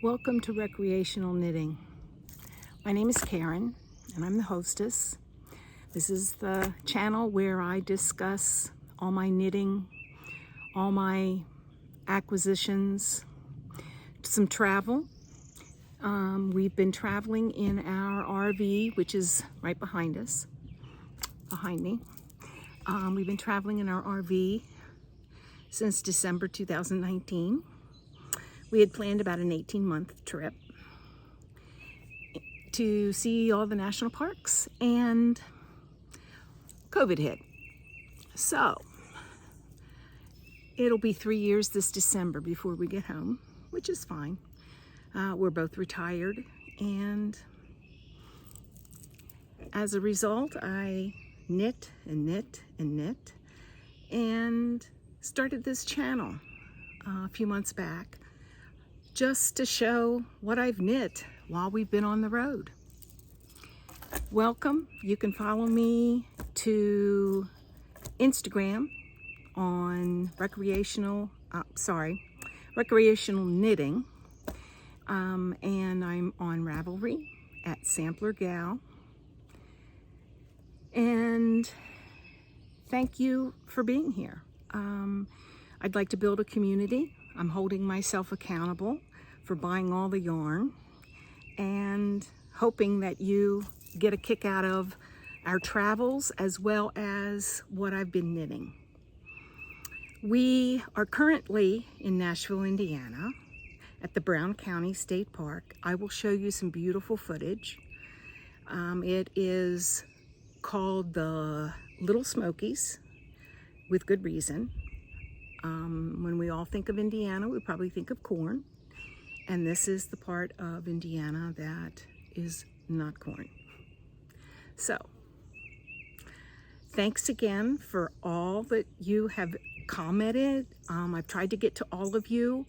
Welcome to Recreational Knitting. My name is Karen and I'm the hostess. This is the channel where I discuss all my knitting, all my acquisitions, some travel. We've been traveling in our RV, which is right behind me. We've been traveling in our RV since December 2019. We had planned about an 18-month trip to see all the national parks, and COVID hit. So it'll be 3 years this December before we get home, which is fine. We're both retired, and as a result, I knit and knit and knit and started this channel a few months back, just to show what I've knit while we've been on the road. Welcome. You can follow me to Instagram on recreational knitting, and I'm on Ravelry at Sampler Gal. And thank you for being here. I'd like to build a community. I'm holding myself accountable for buying all the yarn and hoping that you get a kick out of our travels as well as what I've been knitting. We are currently in Nashville, Indiana at the Brown County State Park. I will show you some beautiful footage. It is called the Little Smokies, with good reason. When we all think of Indiana, we probably think of corn. And this is the part of Indiana that is not corn. So, thanks again for all that you have commented. I've tried to get to all of you.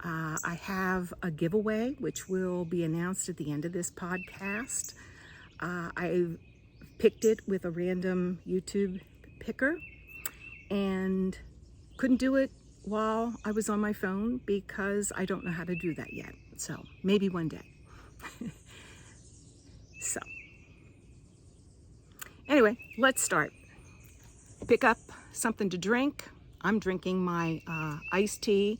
I have a giveaway, which will be announced at the end of this podcast. I picked it with a random YouTube picker and couldn't do it while I was on my phone because I don't know how to do that yet. So maybe one day. So anyway, let's start. Pick up something to drink. I'm drinking my iced tea.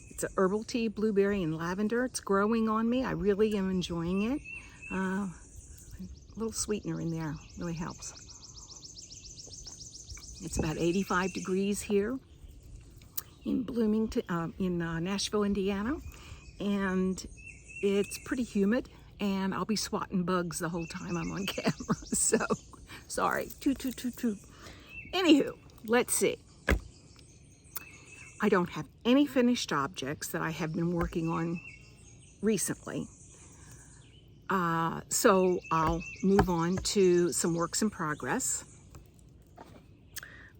It's a herbal tea, blueberry and lavender. It's growing on me. I really am enjoying it. A little sweetener in there really helps. It's about 85 degrees here in Nashville, Indiana, and it's pretty humid, and I'll be swatting bugs the whole time I'm on camera, so sorry. Toot. Anywho, let's see. I don't have any finished objects that I have been working on recently, so I'll move on to some works in progress.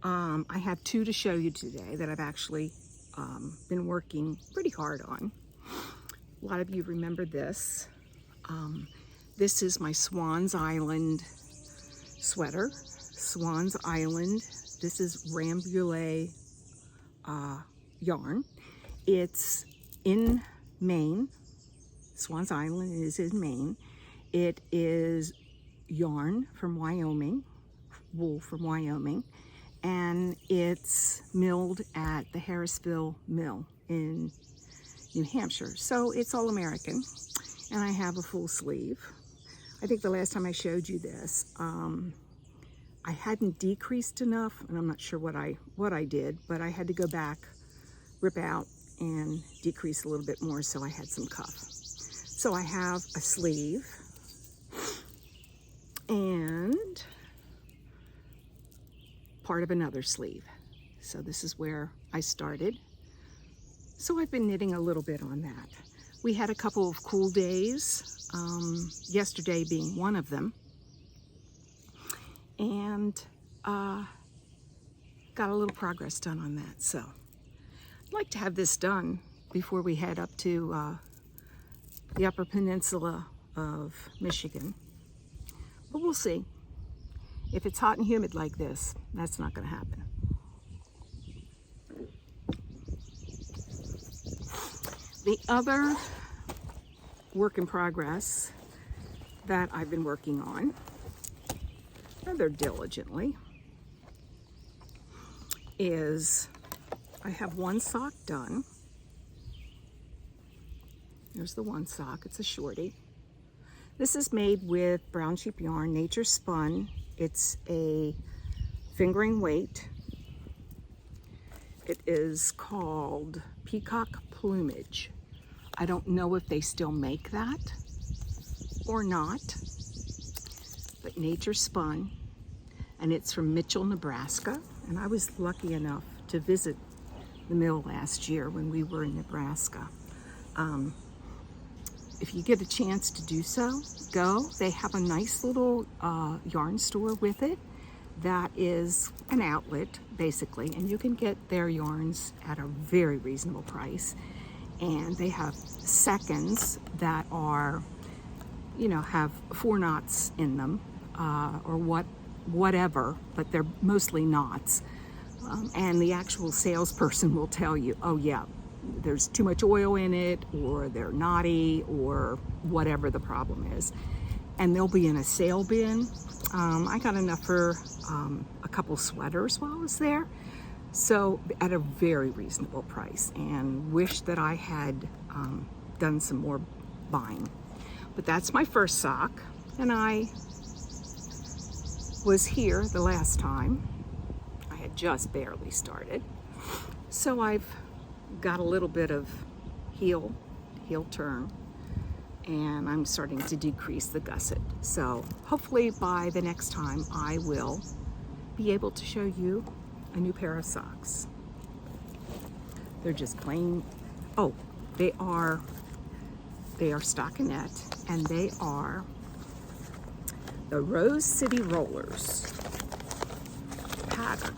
I have two to show you today that I've actually been working pretty hard on. A lot of you remember this. This is my Swan's Island sweater. Swan's Island. This is Rambouillet yarn. It's in Maine. Swan's Island is in Maine. It is yarn from Wyoming, wool from Wyoming, and it's milled at the Harrisville Mill in New Hampshire. So it's all American, and I have a full sleeve. I think the last time I showed you this, I hadn't decreased enough, and I'm not sure what I did, but I had to go back, rip out, and decrease a little bit more, so I had some cuff. So I have a sleeve, and part of another sleeve. So this is where I started. So I've been knitting a little bit on that. We had a couple of cool days, yesterday being one of them, and got a little progress done on that. So I'd like to have this done before we head up to the Upper Peninsula of Michigan, but we'll see. If it's hot and humid like this, that's not going to happen. The other work in progress that I've been working on rather diligently is I have one sock done. There's the one sock. It's a shorty. This is made with brown sheep yarn, Nature Spun. It's a fingering weight. It is called Peacock Plumage. I don't know if they still make that or not, but Nature Spun, and it's from Mitchell, Nebraska. And I was lucky enough to visit the mill last year when we were in Nebraska. If you get a chance to do so, go. They have a nice little yarn store with it that is an outlet, basically, and you can get their yarns at a very reasonable price. And they have seconds that are, you know, have 4 knots in them, or whatever, but they're mostly knots. And the actual salesperson will tell you, oh yeah, there's too much oil in it, or they're knotty, or whatever the problem is. And they'll be in a sale bin. I got enough for a couple sweaters while I was there. So at a very reasonable price, and wish that I had done some more buying. But that's my first sock, and I was here the last time. I had just barely started. So I've got a little bit of heel turn, and I'm starting to decrease the gusset. So hopefully by the next time I will be able to show you a new pair of socks. They're just plain, oh, they are stockinette, and they are the Rose City Rollers pattern.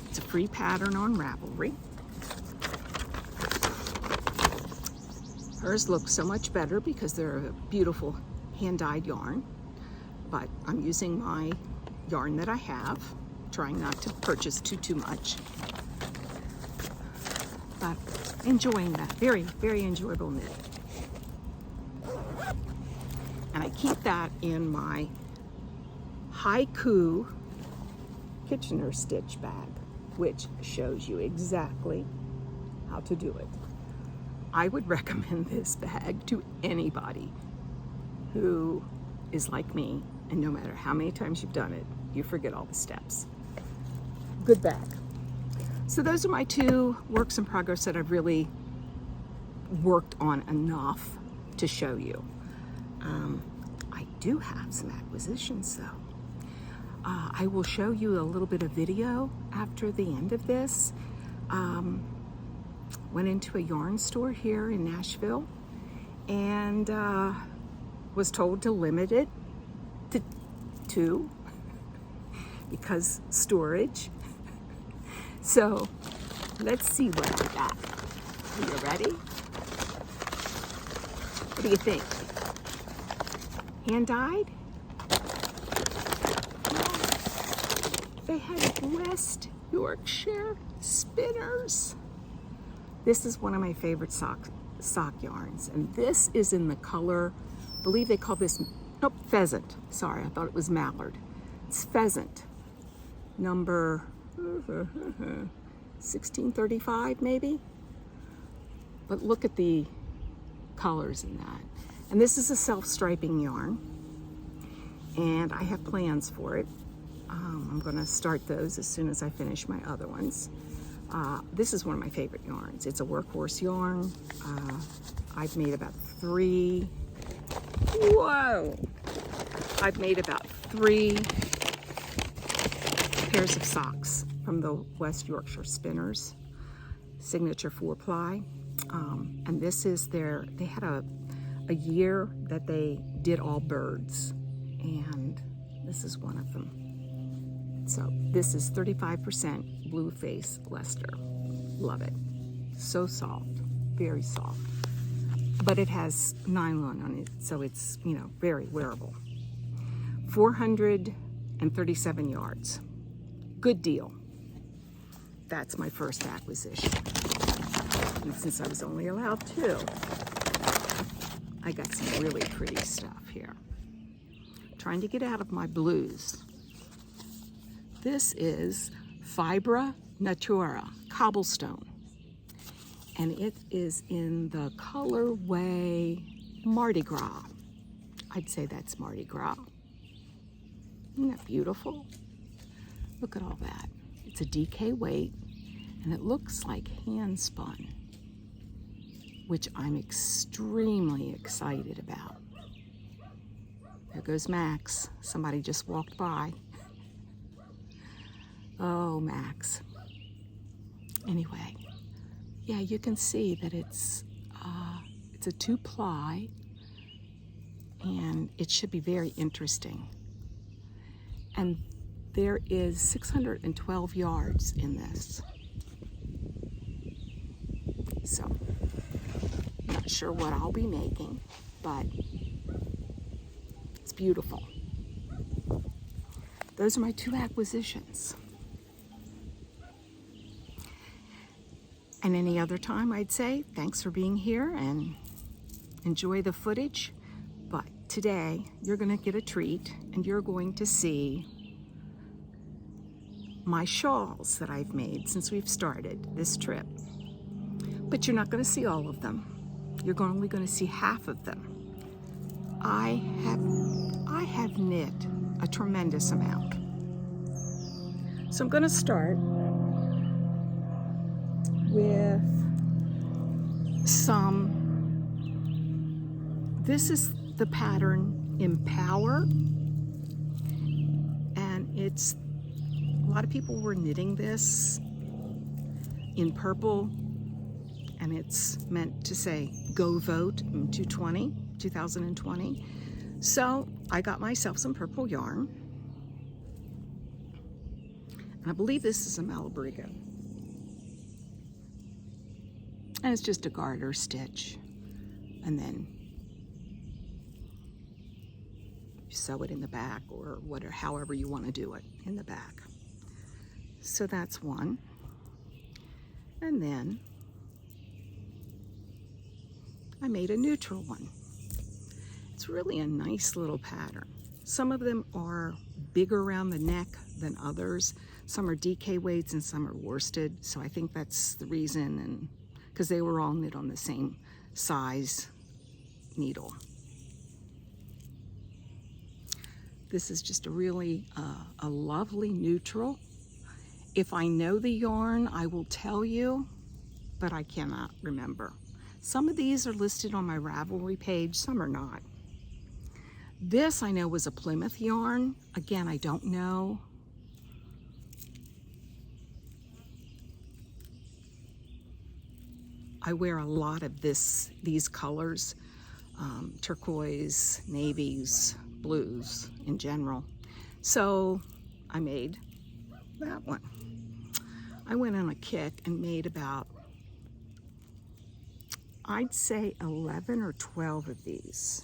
It's a free pattern on Ravelry. Hers look so much better because they're a beautiful hand-dyed yarn, but I'm using my yarn that I have, trying not to purchase too much, but enjoying that. Very, very enjoyable knit. And I keep that in my Haiku Kitchener stitch bag, which shows you exactly how to do it. I would recommend this bag to anybody who is like me, and no matter how many times you've done it, you forget all the steps. Good bag. So those are my 2 works in progress that I've really worked on enough to show you. I do have some acquisitions though. I will show you a little bit of video after the end of this. Went into a yarn store here in Nashville and was told to limit it to 2 because storage. So let's see what I got. Are you ready? What do you think? Hand dyed? They had West Yorkshire spinners. This is one of my favorite sock yarns, and this is in the color, I believe they call this, nope, pheasant. Sorry, I thought it was mallard. It's pheasant, number 1635 maybe. But look at the colors in that. And this is a self-striping yarn, and I have plans for it. I'm gonna start those as soon as I finish my other ones. This is one of my favorite yarns. It's a workhorse yarn. I've made about 3, I've made about 3 pairs of socks from the West Yorkshire Spinners, signature 4-ply. And this is they had a year that they did all birds, and this is one of them. So this is 35% blue face Leicester. Love it. So soft, very soft. But it has nylon on it, so it's, you know, very wearable. 437 yards. Good deal. That's my first acquisition. And since I was only allowed 2, I got some really pretty stuff here. Trying to get out of my blues. This is Fibra Natura Cobblestone. And it is in the colorway Mardi Gras. I'd say that's Mardi Gras. Isn't that beautiful? Look at all that. It's a DK weight, and it looks like hand spun, which I'm extremely excited about. There goes Max. Somebody just walked by. Oh, Max. Anyway, yeah, you can see that it's a 2-ply, and it should be very interesting. And there is 612 yards in this. So, not sure what I'll be making, but it's beautiful. Those are my 2 acquisitions. And any other time, I'd say thanks for being here and enjoy the footage. But today, you're going to get a treat, and you're going to see my shawls that I've made since we've started this trip. But you're not going to see all of them. You're only going to see half of them. I have knit a tremendous amount. So I'm going to start with this is the pattern Empower, and it's, a lot of people were knitting this in purple, and it's meant to say go vote in 2020. So I got myself some purple yarn, and I believe this is a Malabrigo. And it's just a garter stitch, and then you sew it in the back, or whatever, however you want to do it in the back. So that's one. And then I made a neutral one. It's really a nice little pattern. Some of them are bigger around the neck than others. Some are DK weights and some are worsted. So I think that's the reason, and because they were all knit on the same size needle. This is just a really a lovely neutral. If I know the yarn, I will tell you, but I cannot remember. Some of these are listed on my Ravelry page, some are not. This I know was a Plymouth yarn. Again, I don't know. I wear a lot of these colors, turquoise, navies, blues in general. So I made that one. I went on a kick and made about, I'd say 11 or 12 of these.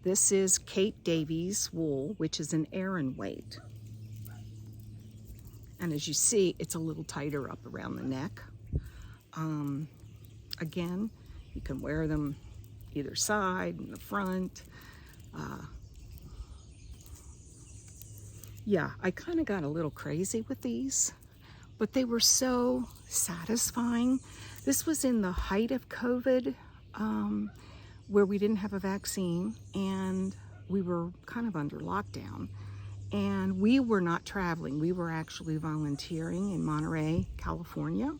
This is Kate Davies wool, which is an Aran weight. And as you see, it's a little tighter up around the neck. Again, you can wear them either side, in the front. Yeah, I kind of got a little crazy with these, but they were so satisfying. This was in the height of COVID, where we didn't have a vaccine and we were kind of under lockdown. And we were not traveling. We were actually volunteering in Monterey, California.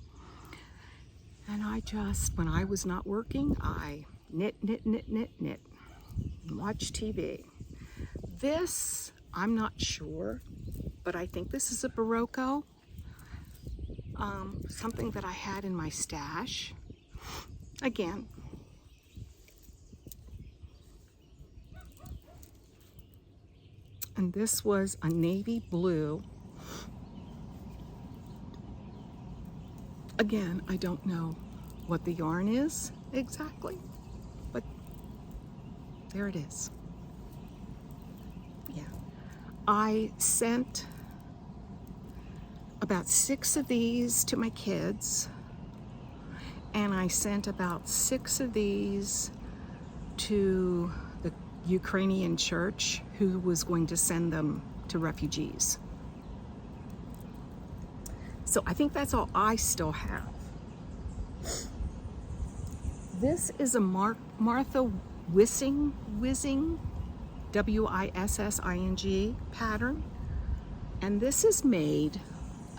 And I just, when I was not working, I knit, and watch TV. This, I'm not sure, but I think this is a Barocco. Something that I had in my stash. Again, and this was a navy blue. Again, I don't know what the yarn is exactly, but there it is. Yeah. I sent about 6 of these to my kids, and I sent about 6 of these to the Ukrainian church who was going to send them to refugees. So I think that's all I still have. This is a Martha Whizzing, W-I-S-S-I-N-G pattern. And this is made,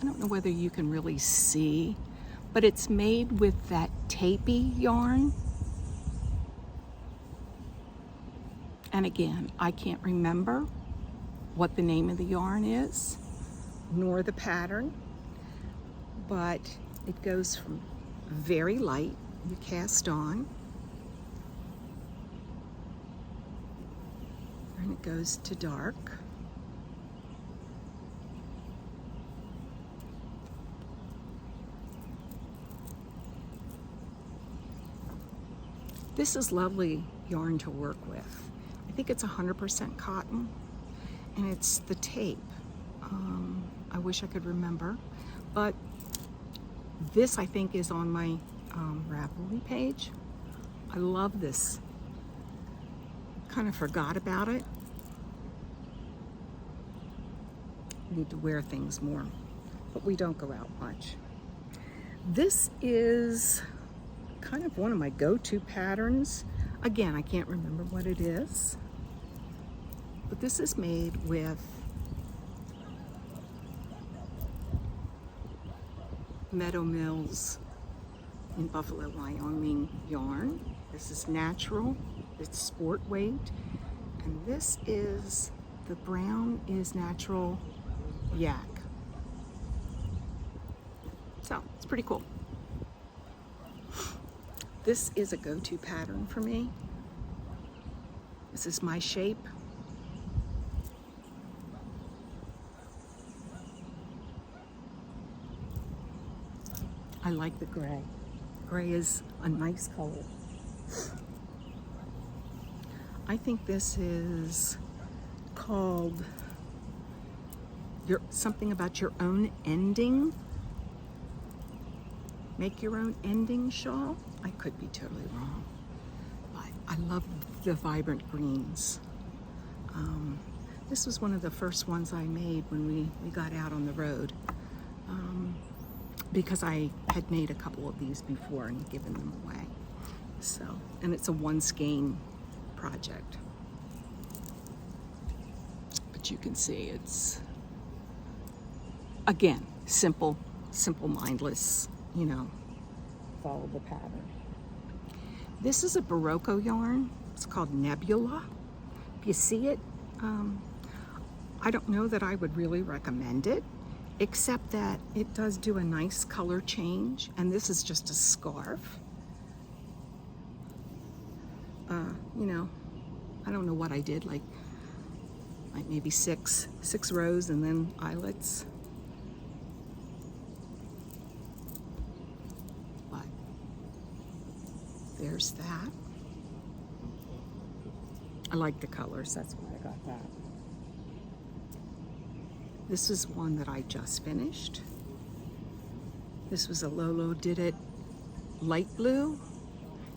I don't know whether you can really see, but it's made with that tapey yarn. And again, I can't remember what the name of the yarn is, nor the pattern, but it goes from very light, you cast on, and it goes to dark. This is lovely yarn to work with. I think it's 100% cotton, and it's the tape. I wish I could remember, but this I think is on my Ravelry page. I love this. Kind of forgot about it. Need to wear things more, but we don't go out much. This is kind of one of my go-to patterns. Again, I can't remember what it is, but this is made with Meadow Mills in Buffalo, Wyoming yarn. This is natural, it's sport weight, and this is, the brown is natural yak. So it's pretty cool. This is a go-to pattern for me. This is my shape. I like the gray. Gray is a nice color. I think this is called something about your own ending. Make your own ending shawl. I could be totally wrong, but I love the vibrant greens. This was one of the first ones I made when we got out on the road, because I had made a couple of these before and given them away. So, and it's a one skein project. But you can see it's, again, simple, mindless, you know, follow the pattern. This is a Barocco yarn. It's called Nebula. If you see it, I don't know that I would really recommend it, except that it does do a nice color change, and this is just a scarf. You know, I don't know what I did, like maybe six rows and then eyelets. But there's that. I like the colors, that's why I got that. This is one that I just finished. This was a Lolo Did It light blue,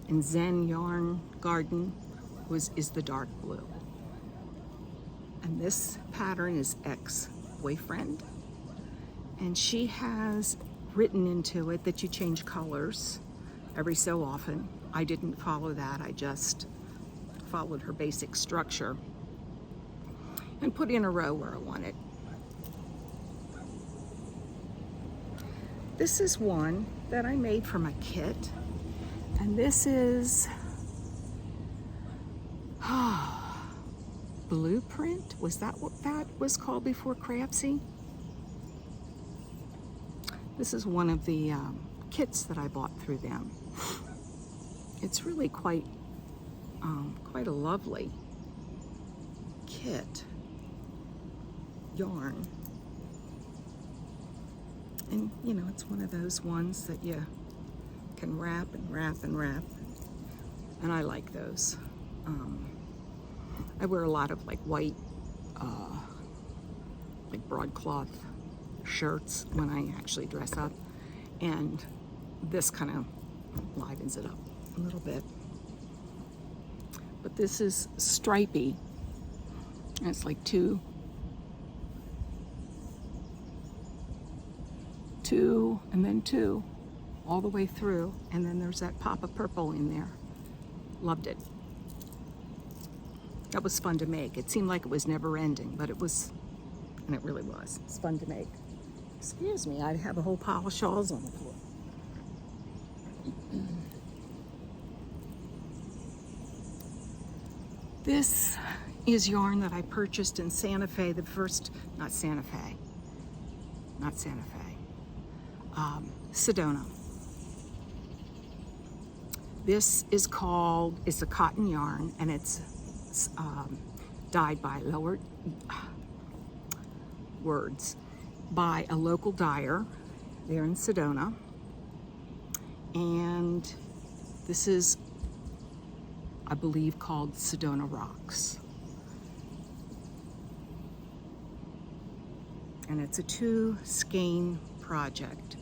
and Zen Yarn Garden is the dark blue. And this pattern is ex-boyfriend, and she has written into it that you change colors every so often. I didn't follow that, I just followed her basic structure and put in a row where I wanted. This is one that I made from a kit, and this is Blueprint. Was that what that was called before Craftsy? This is one of the kits that I bought through them. It's really quite a lovely kit yarn. And you know, it's one of those ones that you can wrap and wrap and wrap, and I like those. I wear a lot of like white, like broadcloth shirts when I actually dress up, and this kind of livens it up a little bit. But This is stripy. And it's like two, and then two, all the way through. And then there's that pop of purple in there. Loved it. That was fun to make. It seemed like it was never ending, but it was, and it really was. It's fun to make. Excuse me, I have a whole pile of shawls on the floor. This is yarn that I purchased in Santa Fe, Sedona. This is called, it's a cotton yarn, and it's dyed by by a local dyer there in Sedona. And this is, I believe, called Sedona Rocks. And it's a 2 skein project.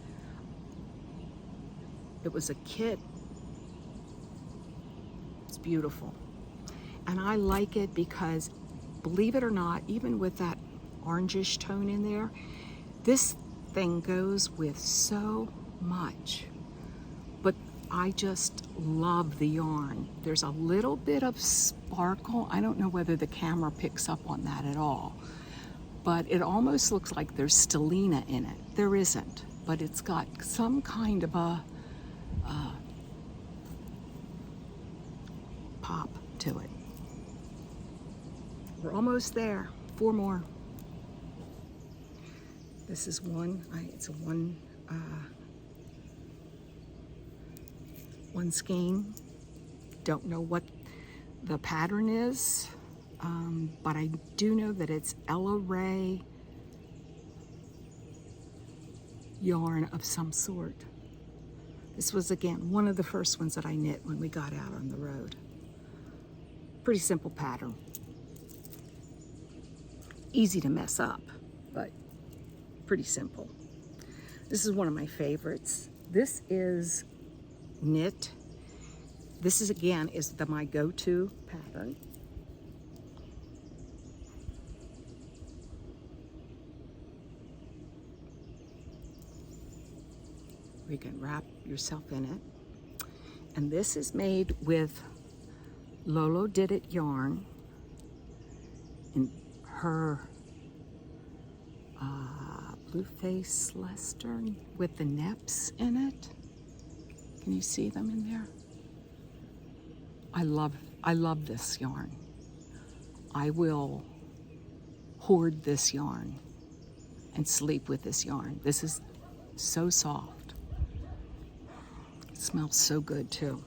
It was a kit. It's beautiful. And I like it because, believe it or not, even with that orangish tone in there, this thing goes with so much. But I just love the yarn. There's a little bit of sparkle. I don't know whether the camera picks up on that at all, but it almost looks like there's stellina in it. There isn't, but it's got some kind of a pop to it. We're almost there. 4 more. This is one. It's a one skein. Don't know what the pattern is, but I do know that it's Ella Ray yarn of some sort. This was, again, one of the first ones that I knit when we got out on the road. Pretty simple pattern. Easy to mess up, but pretty simple. This is one of my favorites. This is knit. This is, again, is my go-to pattern. You can wrap yourself in it. And this is made with Lolo Did It yarn in her blue face Leicester with the neps in it. Can you see them in there? I love this yarn. I will hoard this yarn and sleep with this yarn. This is so soft. It smells so good too.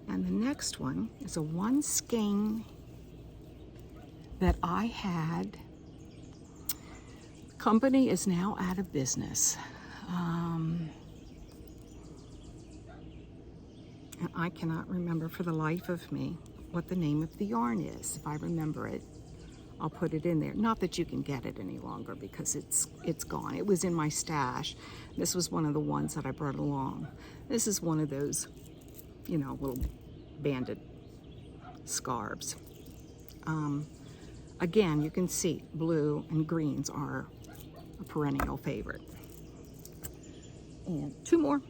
And the next one is a 1 skein that I had. The company is now out of business. And I cannot remember for the life of me what the name of the yarn is. If I remember it, I'll put it in there. Not that you can get it any longer because it's gone. It was in my stash. This was one of the ones that I brought along. This is one of those, you know, little banded scarves. Again, you can see blue and greens are a perennial favorite. And 2 more.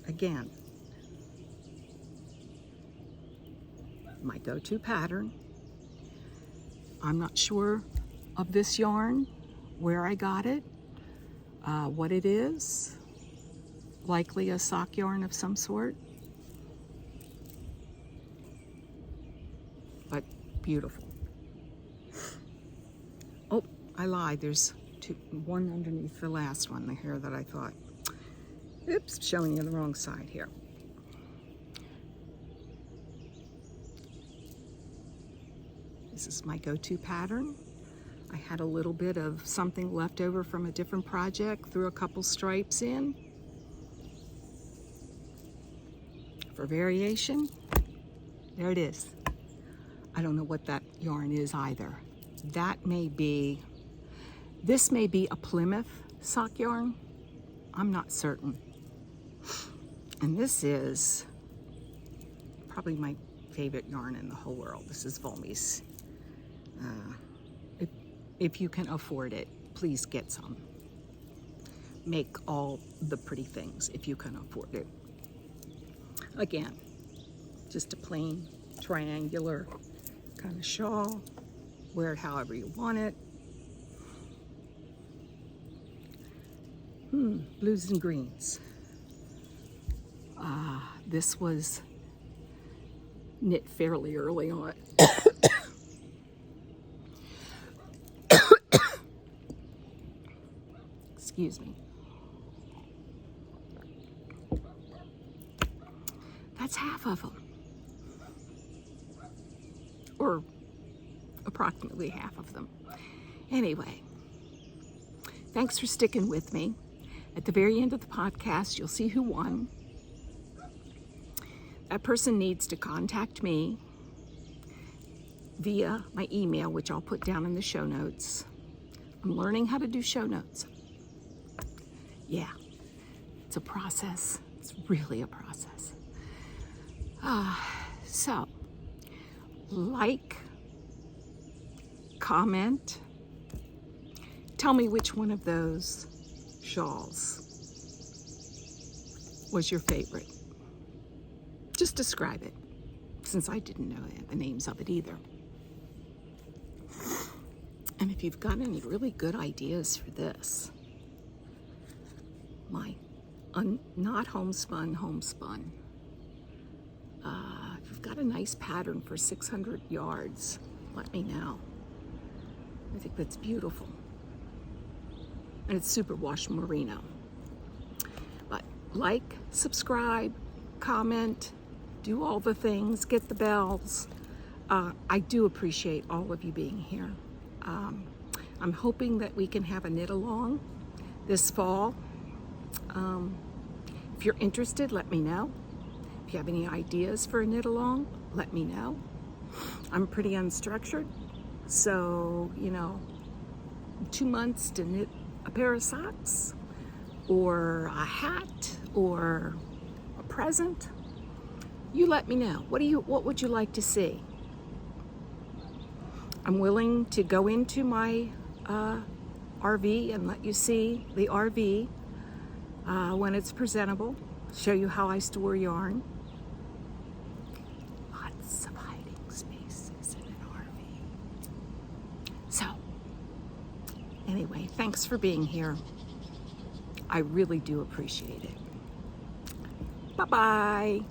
Again, my go-to pattern. I'm not sure of this yarn, where I got it, what it is. Likely a sock yarn of some sort. But beautiful. Oh, I lied. There's one underneath the last one, the hair that I thought. Oops, showing you the wrong side here. This is my go-to pattern. I had a little bit of something left over from a different project, threw a couple stripes in. For variation, there it is. I don't know what that yarn is either. This may be a Plymouth sock yarn? I'm not certain. And this is probably my favorite yarn in the whole world. This is Volmi's. If you can afford it, please get some. Make all the pretty things if you can afford it. Again, just a plain triangular kind of shawl. Wear it however you want it. Blues and greens. This was knit fairly early on. Excuse me. That's half of them. Or approximately half of them. Anyway, thanks for sticking with me. At the very end of the podcast, you'll see who won. That person needs to contact me via my email, which I'll put down in the show notes. I'm learning how to do show notes. Yeah, it's a process. It's really a process. So, like, comment, tell me which one of those shawls was your favorite. Just describe it, since I didn't know the names of it either. And if you've got any really good ideas for this, my not homespun. If you've got a nice pattern for 600 yards, let me know. I think that's beautiful. And it's superwash merino. But like, subscribe, comment, do all the things, get the bells. I do appreciate all of you being here. I'm hoping that we can have a knit along this fall. If you're interested, let me know. If you have any ideas for a knit along, let me know. I'm pretty unstructured, so 2 months to knit a pair of socks or a hat or a present. You let me know. What would you like to see? I'm willing to go into my RV and let you see the RV when it's presentable. Show you how I store yarn. Lots of hiding spaces in an RV. So, anyway, thanks for being here. I really do appreciate it. Bye-bye.